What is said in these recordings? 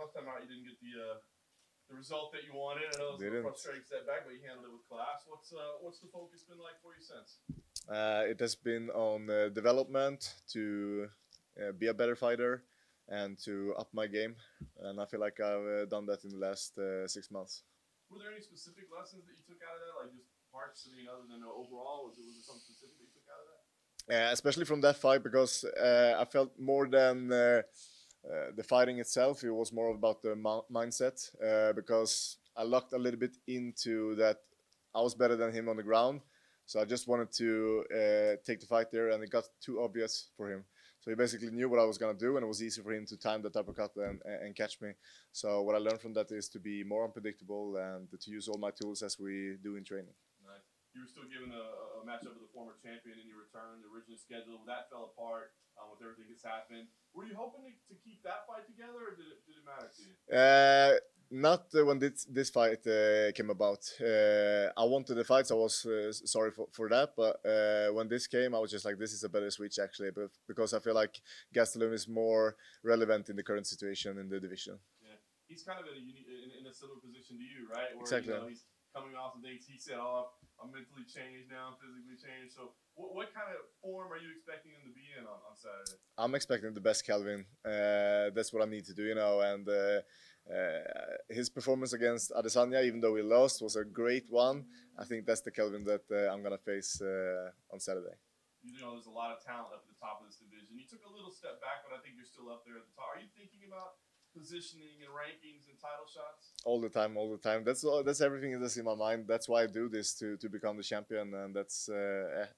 last time out you didn't get the result that you wanted. I know it was a frustrating setback, but you handled it with class. What's the focus been like for you since? It has been on development to be a better fighter and to up my game, and I feel like I've done that in the last 6 months. Were there any specific lessons that you took out of that, like just parts? I mean, other than overall, was there something specific that you took out of that? Especially from that fight, because I felt more than the fighting itself. It was more about the mindset, because I locked a little bit into that I was better than him on the ground. So I just wanted to take the fight there, and it got too obvious for him. So he basically knew what I was going to do, and it was easy for him to time that uppercut and catch me. So what I learned from that is to be more unpredictable and to use all my tools as we do in training. Nice. You were still given a matchup with a former champion in your return, the originally scheduled. That fell apart with everything that's happened. Were you hoping to keep that fight together, or did it matter to you? Not when this fight came about. I wanted the fights. I was sorry for that. But when this came, I was just like, this is a better switch, actually. But because I feel like Gastelum is more relevant in the current situation in the division. Yeah, he's kind of in a similar position to you, right? Where, exactly. He's coming off some things. He said, "Oh, I'm mentally changed now. I'm physically changed." So, what kind of form are you expecting him to be in on Saturday? I'm expecting the best Kelvin. That's what I need to do, and his performance against Adesanya, even though we lost, was a great one. I think that's the Kelvin that I'm gonna face on Saturday. There's a lot of talent up at the top of this division. You took a little step back, but I think you're still up there at the top. Are you thinking about positioning and rankings and title shots? All the time. That's everything that's in my mind. That's why I do this to become the champion, and that's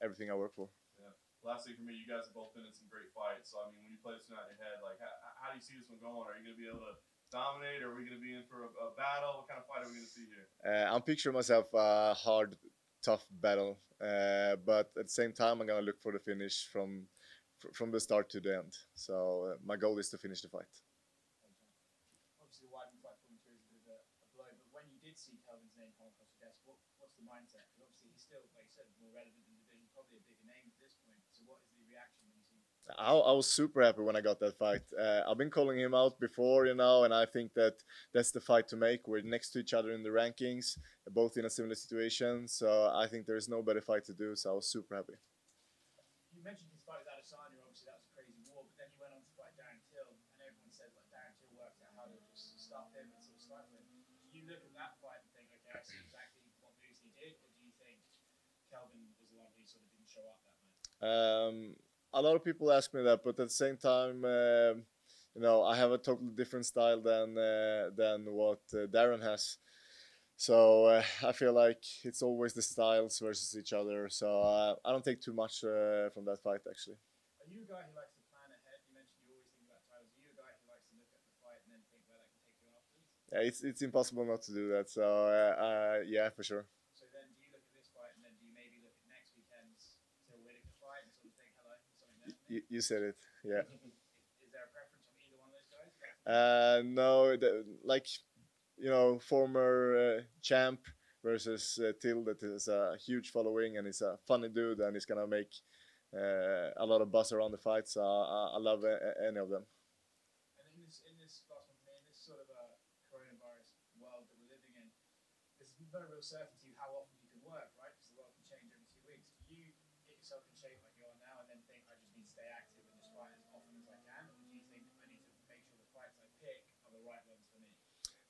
everything I work for. Yeah. Last thing for me, you guys have both been in some great fights. So I mean, when you play this out in your head, like how do you see this one going? Are you going to be able to dominate, or are we going to be in for a battle? What kind of fight are we going to see here? I'm picturing myself a hard, tough battle, but at the same time, I'm going to look for the finish from the start to the end. So my goal is to finish the fight. Obviously, the Weidman fight falling through is a bit of a blow, but when you did see Kelvin's name come across your desk, what's the mindset? Because obviously he's still, like you said, more relevant in the division, probably a bigger name at this point. So what is the reaction when you see him? I was super happy when I got that fight. I've been calling him out before, and I think that's the fight to make. We're next to each other in the rankings, both in a similar situation. So I think there is no better fight to do. So I was super happy. You mentioned his fight with Adesanya. Obviously, that was a crazy war, but then you went on to fight Darren Till, and everyone said like Darren Till worked out how to just stop him and sort of stifle him. Do you look at that fight and think, okay, I see exactly what moves he did, or do you think Kelvin was the one who sort of didn't show up that night? A lot of people ask me that, but at the same time, I have a totally different style than what Darren has. So I feel like it's always the styles versus each other. So I don't take too much from that fight, actually. Are you a guy who likes to plan ahead? You mentioned you always think about titles. Are you a guy who likes to look at the fight and then think where that can take you afterwards? Yeah, it's impossible not to do that. So yeah, for sure. So then, do you look at this fight and then do you maybe look at next weekend's Till Whittaker fight and sort of think, hello, something there? You said it. Yeah. Is there a preference on either one of those guys? No, former champ versus Till, that is a huge following, and he's a funny dude, and he's gonna make a lot of buzz around the fight. So I love any of them. And in this last one, in this sort of a coronavirus world that we're living in, there's no real certainty how often you can work, right? Because the world can change every 2 weeks. Do you get yourself in shape like you are now, and then think I just need to stay active and just fight as often as I can, or do you think I need to make sure the fights I pick are the right ones for me?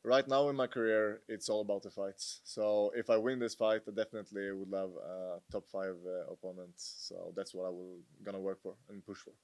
Right now in my career, it's all about the fights. So if I win this fight, I definitely would love a top 5 opponent. So that's what I will gonna work for and push for.